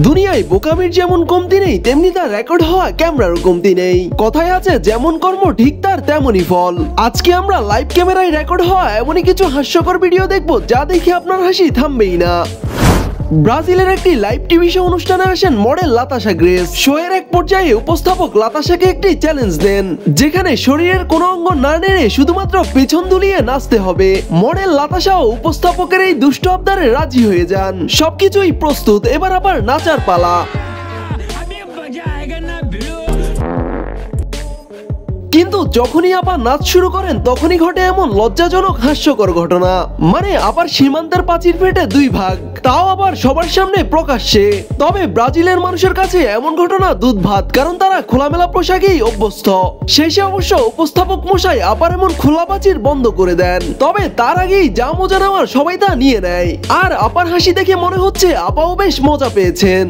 দুনিয়ায় বোকামির যেমন কমতি নেই, তেমনি তার রেকর্ড হওয়া ক্যামেরারও কমতি নেই। কথায় আছে যেমন কর্ম ঠিক তার তেমনই ফল। আজকে আমরা লাইভ ক্যামেরায় রেকর্ড হওয়া এমনই কিছু হাস্যকর ভিডিও দেখব যা দেখে আপনার হাসি থামবেই না। ব্রাজিলের একটি লাইভ টিভি শো অনুষ্ঠানে আসেন মডেল লাতাশা গ্রেস। শো এর এক পর্যায়ে উপস্থাপক লাতাশাকে একটি চ্যালেঞ্জ দেন, যেখানে শরীরের কোনো অঙ্গ না নেড়ে শুধুমাত্র পেছন দুলিয়ে নাচতে হবে। মডেল লাতাশাও উপস্থাপকের এই দুষ্ট আবদারে রাজি হয়ে যান। সবকিছুই প্রস্তুত, এবার আবার নাচার পালা। কিন্তু যখনই আবার নাচ শুরু করেন তখনই ঘটে এমন লজ্জাজনক হাস্যকর ঘটনা। মানে আবার সীমান্তের প্রাচীর ফেটে দুই ভাগ, তাও আবার সবার সামনে প্রকাশ্যে। তবে ব্রাজিলের মানুষের কাছে এমন ঘটনা দুধ ভাত, কারণ তারা খোলামেলা পোশাকেই অভ্যস্ত। শেষে অবশ্য উপস্থাপক মশাই আবার এমন খোলা প্রাচীর বন্ধ করে দেন। তবে তার আগেই যা মজা নেওয়ার সবাই তা নিয়ে নেয়। আর আপার হাসি দেখে মনে হচ্ছে আপাও বেশ মজা পেয়েছেন।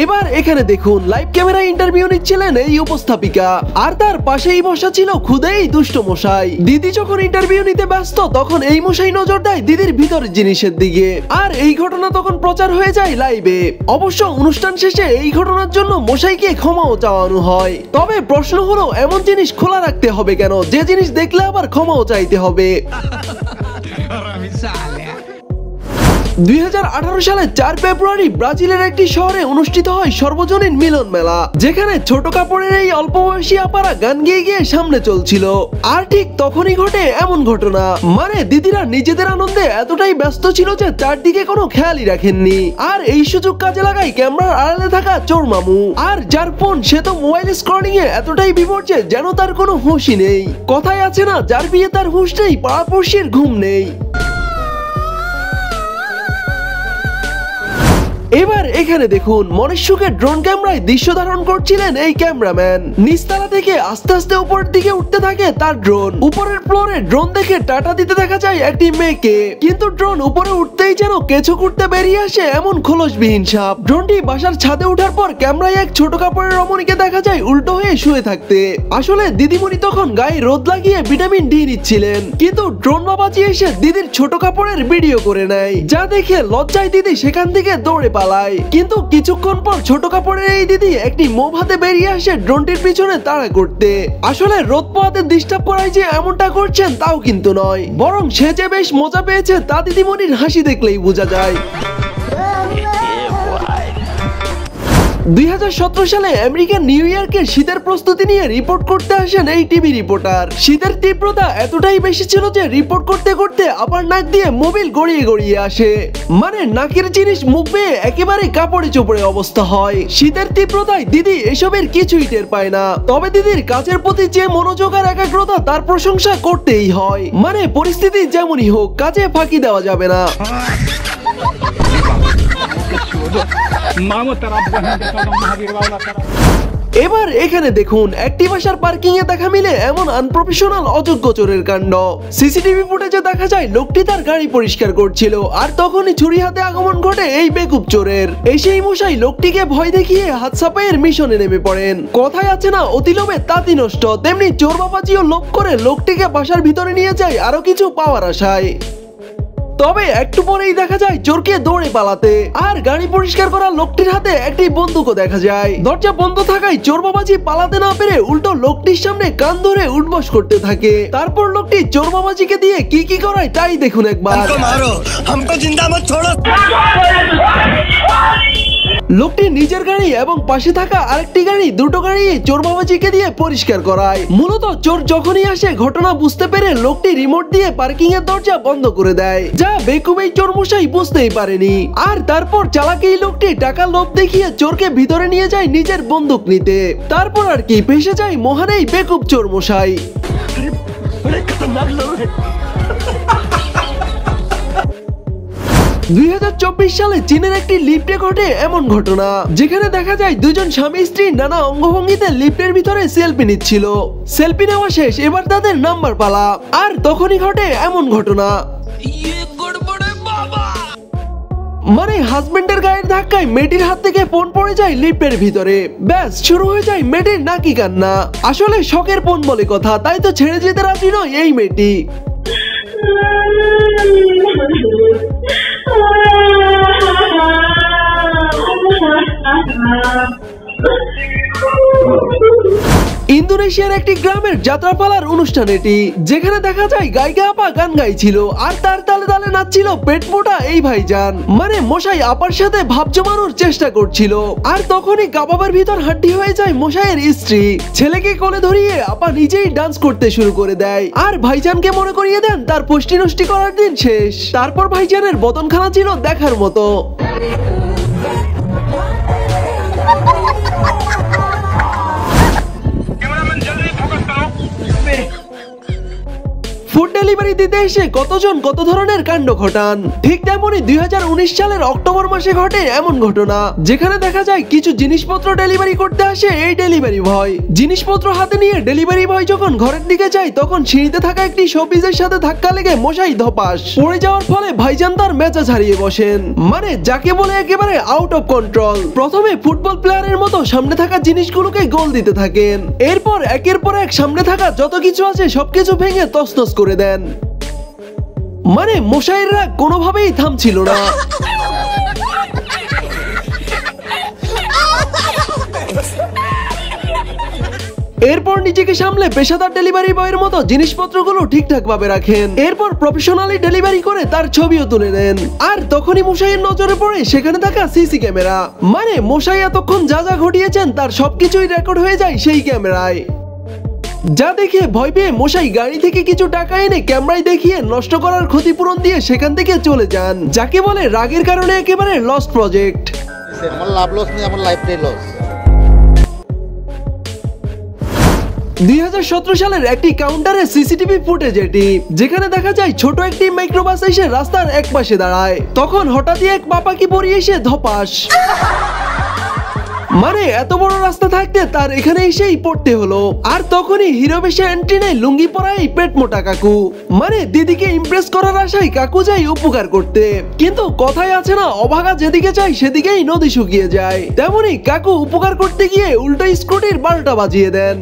এবার এখানে দেখুন, লাইভ ক্যামেরায় ইন্টারভিউ নিচ্ছিলেন এই উপস্থাপিকা, আর তার পাশেই বসা ছিল খুদেই দুষ্ট মশাই। দিদি যখন ইন্টারভিউ নিতে ব্যস্ত তখন এই মশাই নজর দেয় দিদির ভিতরের জিনিসের দিকে, আর এই ঘটনা তখন প্রচার হয়ে যায় লাইভে। অবশ্য অনুষ্ঠান শেষে এই ঘটনার জন্য মশাইকে ক্ষমাও চাওয়ানো হয়। তবে প্রশ্ন হলো, এমন জিনিস খোলা রাখতে হবে কেন, যে জিনিস দেখলে আবার ক্ষমাও চাইতে হবে? 2018 সালের 4 ফেব্রুয়ারি ব্রাজিলের একটি শহরে অনুষ্ঠিত হয় সর্বজনীন মিলন মেলা, যেখানে ছোট কাপড়ের এই অল্প বয়সী আপারা গান গেয়ে গিয়ে সামনে চলছিল। আর ঠিক তখনই ঘটে এমন ঘটনা, মানে দিদিরা নিজেদের আনন্দে এতটাই ব্যস্ত ছিল যে চারদিকে কোনো খেয়ালই রাখেননি। আর এই সুযোগ কাজে লাগায় ক্যামেরার আড়ালে থাকা চোর মামু, আর যার ফোন সে তো মোবাইল স্ক্রলিং এ এতটাই বিপর্যে যেন তার কোনো হুঁশই নেই। কথায় আছে না, যার বিয়ে তার হুঁশ নেই, পাড়াপড়শির ঘুম নেই। এবার এখানে দেখুন, মনুষ্যকে ড্রোন ক্যামেরায় দৃশ্য ধারণ করছিলেন এই ক্যামেরাম্যান। নিচতলা থেকে আস্তে আস্তে উপরের দিকে উঠতে থাকে তার ড্রোন। উপরের ফ্লোরে ড্রোন দেখে টাটা দিতে দেখা যায় একটি মেয়েকে, কিন্তু ড্রোন উপরে উঠতেই যেন কেঁচো করতে বেরিয়ে আসে এমন খোলসবিহীন সাপ। ড্রোনটি বাসার ছাদে ওঠার পর ক্যামেরায় এক ছোট কাপড়ের রমণীকে দেখা যায় উল্টো হয়ে শুয়ে থাকতে। আসলে দিদিমণি তখন গায়ে রোদ লাগিয়ে ভিটামিন ডি নিচ্ছিলেন, কিন্তু ড্রোন বাবাজি এসে দিদির ছোট কাপড়ের ভিডিও করে নেয়, যা দেখে লজ্জায় দিদি সেখান থেকে দৌড়ে পালায়। কিন্তু কিছুক্ষণ পর ছোট কাপড়ের এই দিদি একটি মোভ হাতে বেরিয়ে আসে ড্রোনটির পিছনে তাড়া করতে। আসলে রোদ পোহাতে ডিস্টার্ব করায় যে এমনটা করছেন তাও কিন্তু নয়, বরং সে যে বেশ মজা পেয়েছে তা দিদিমণির হাসি দেখলেই বোঝা যায়। 2017 সালে আমেরিকার নিউ ইয়র্কের শীতের প্রস্তুতি নিয়ে রিপোর্ট করতে আসেন এই টিভি রিপোর্টার। শীতের তীব্রতা এতটাই বেশি ছিল যে রিপোর্ট করতে করতে আবার নাক দিয়ে মোবিল গড়িয়ে গড়িয়ে আসে। মানে নাকের জিনিস মুখ বেয়ে একেবারে কাপড়ে চোপড়ে অবস্থা হয়। শীতের তীব্রতায় দিদি এসবের কিছুই টের পায় না। তবে দিদির কাজের প্রতি যে মনোযোগ আর একাগ্রতা, তার প্রশংসা করতেই হয়। মানে পরিস্থিতি যেমনই হোক, কাজে ফাঁকি দেওয়া যাবে না। এবার এখানে দেখুন, একটি বাসার পার্কিং এ দেখা মিলে এমন আনপ্রফেশনাল অযোগ্য চোরের কাণ্ড। সিসিটিভি ফুটেজে দেখা যায় লোকটি তার গাড়ি পরিষ্কার করছিল, আর তখনই ছুরি হাতে আগমন ঘটে এই বেকুব চোরের। এসেই মশাই লোকটিকে ভয় দেখিয়ে হাত সাপাইয়ের মিশনে নেমে পড়েন। কথায় আছে না, অতি লোভে তাঁতি নষ্ট, তেমনি চোর বাবাজিও লোভ করে লোকটিকে বাসার ভিতরে নিয়ে যায় আরো কিছু পাওয়ার আশায়। তবে একটু পরেই দেখা যায় চোরকে দৌড়ে পালাতে, আর গাড়ি পরিষ্কার করা লোকটির হাতে একটি বন্দুকও দেখা যায়। দরজা বন্ধ থাকায় চোর বাবাজি পালাতে না পেরে উল্টো লোকটির সামনে কান ধরে উঠবস করতে থাকে। তারপর লোকটি চোর বাবাজিকে দিয়ে কি কি করায় তাই দেখুন একবার। লোকটি নিজের গাড়ি এবং পাশে থাকা আরেকটি গাড়ি, দুটো গাড়ি চোর বাবাজিকে দিয়ে পরিষ্কার করায়। মূলত চোর যখনই আসে ঘটনা বুঝতে পেরে লোকটি রিমোট দিয়ে পার্কিং এর দরজা বন্ধ করে দেয়, যা বেকুবেই চোর মশাই বুঝতেই পারেনি। আর তারপর চালাকি লোকটি টাকা লোভ দেখিয়ে চোরকে ভিতরে নিয়ে যায় নিজের বন্দুক নিতে। তারপর আর কি, ফেসে যায় মহান এই বেকুব চোর মশাই। 2024 সালে চীনের একটি লিফটে ঘটে এমন ঘটনা, যেখানে দেখা যায় দুজন স্বামী স্ত্রী নানা অঙ্গভঙ্গিতে লিফটের ভিতরে সেলফি নিচ্ছিল। সেলফি নেওয়া শেষ, এবার তাদের নাম্বার পালা। আর তখনই ঘটে এমন ঘটনা। মানে হাজবেন্ডের গায়ের ধাক্কায় মেয়েটির হাত থেকে ফোন পড়ে যায় লিফটের ভিতরে। ব্যাস শুরু হয়ে যায় মেয়েটির নাকি কান্না। আসলে শখের ফোন বলে কথা, তাই তো ছেড়ে যেতে রাজি নয় এই মেয়েটি। ইন্দোনেশিয়ার একটি গ্রামের যাত্রাপালার অনুষ্ঠান এটি, যেখানে দেখা যায় গায়িকা আপা গান গাইছিল আর তার তালে তালে নাচছিল পেট মোটা এই ভাইজান। মানে মশাই আপার সাথে ভাব জমানোর চেষ্টা করছিল, আর তখনই কাবাবের ভিতর হাড্ডি হয়ে যায় মশাইয়ের স্ত্রী। ছেলেকে কোলে ধরিয়ে আপা নিজেই ডান্স করতে শুরু করে দেয়, আর ভাইজানকে মনে করিয়ে দেন তার পুষ্টি নষ্টি করার দিন শেষ। তারপর ভাইজানের বদনখানা ছিল দেখার মতো। ফুড ডেলিভারি দিতে এসে কতজন কত ধরনের কাণ্ড ঘটান। ঠিক তেমনই 2019 সালের অক্টোবর মাসে ঘটে এমন ঘটনা, যেখানে দেখা যায় কিছু জিনিসপত্র ডেলিভারি করতে আসে এই ডেলিভারি বয়। জিনিসপত্র হাতে নিয়ে ডেলিভারি বয় যখন ঘরের দিকে যায়, তখন সিঁড়িতে থাকা একটি শোপিসের সাথে ধাক্কা লেগে মশাই ধপাস পড়ে যাওয়ার ফলে ভাইজান তার মেজাজ হারিয়ে বসেন। মানে যাকে বলে একেবারে আউট অফ কন্ট্রোল। প্রথমে ফুটবল প্লেয়ারের মতো সামনে থাকা জিনিসগুলোকে গোল দিতে থাকেন, এরপর একের পর এক সামনে থাকা যত কিছু আছে সবকিছু ভেঙে তছনছ করে দেন। মানে মশাইরা কোনোভাবেই থামছিল না। এরপর নিজেকে সামলে পেশাদার ডেলিভারি বয়ের মতো জিনিসপত্রগুলো ঠিকঠাক ভাবে রাখেন। এরপর প্রফেশনালি ডেলিভারি করে তার ছবিও তুলে নেন। আর তখনই মশাইয়ের নজরে পড়ে সেখানে থাকা সিসি ক্যামেরা। মানে মশাই এতক্ষণ যা যা ঘটিয়েছেন তার সবকিছুই রেকর্ড হয়ে যায় সেই ক্যামেরায়। যা দেখে ভয় পেয়ে মশাই গাড়ি থেকে কিছু টাকা এনে ক্যামেরায় দেখিয়ে নষ্ট করার ক্ষতিপূরণ দিয়ে সেখান থেকে চলে যান, যাকে বলে রাগের কারণে একেবারে লস্ট প্রজেক্ট। আমার লাভ লস নেই, আমার লাইফটাই লস। 2017 সালের একটি কাউন্টারে সিসিটিভি ফুটেজ এটি, যেখানে দেখা যায় ছোট একটি মাইক্রোবাস এসে রাস্তার এক পাশে দাঁড়ায়। তখন হঠাৎই এক পাপাকি পড়ে এসে ধপাস। মানে এত বড় রাস্তা থাকতে তার এখানে এসেই পড়তে হলো। আর তখনই হিরো বেশে এন্ট্রি নেয় লুঙ্গি পরাই পেট মোটা কাকু। মানে দিদিকে ইমপ্রেস করার আশায় কাকু যায় উপকার করতে, কিন্তু কথাই আছে না, অভাগা যেদিকে চায় সেদিকেই নদী শুকিয়ে যায়। তেমনি কাকু উপকার করতে গিয়ে উল্টো স্কুটির বারোটা বাজিয়ে দেন।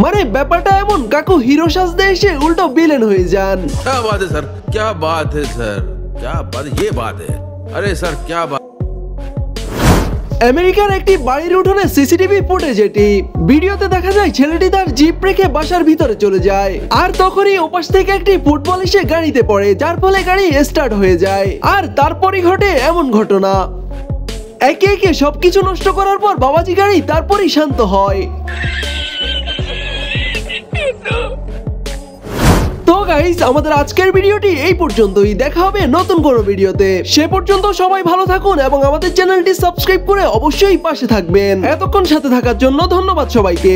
মানে ব্যাপারটা এমন, কাকু হিরো সাজতে এসে উল্টো ভিলেন হয়ে যান। क्या बात है सर, क्या बात है सर, क्या बात, ये बात है, अरे सर क्या बात। আমেরিকার একটি বাড়ির উঠোনে সিসিটিভি ফুটেজ এটি। ভিডিওতে দেখা যায় ছেলেটি তার জিপ রেখে বাসার ভিতরে চলে যায়, আর তখনই ওপাশ থেকে একটি ফুটবল এসে গাড়িতে পড়ে, যার ফলে গাড়ি স্টার্ট হয়ে যায়। আর তারপরই ঘটে এমন ঘটনা। একে একে সবকিছু নষ্ট করার পর বাবাজি গাড়ি তারপরই শান্ত হয়। তো গাইস, আমাদের আজকের ভিডিওটি এই পর্যন্তই। দেখা হবে নতুন কোনো ভিডিওতে। সে পর্যন্ত সবাই ভালো থাকুন এবং আমাদের চ্যানেলটি সাবস্ক্রাইব করে অবশ্যই পাশে থাকবেন। এতক্ষণ সাথে থাকার জন্য ধন্যবাদ সবাইকে।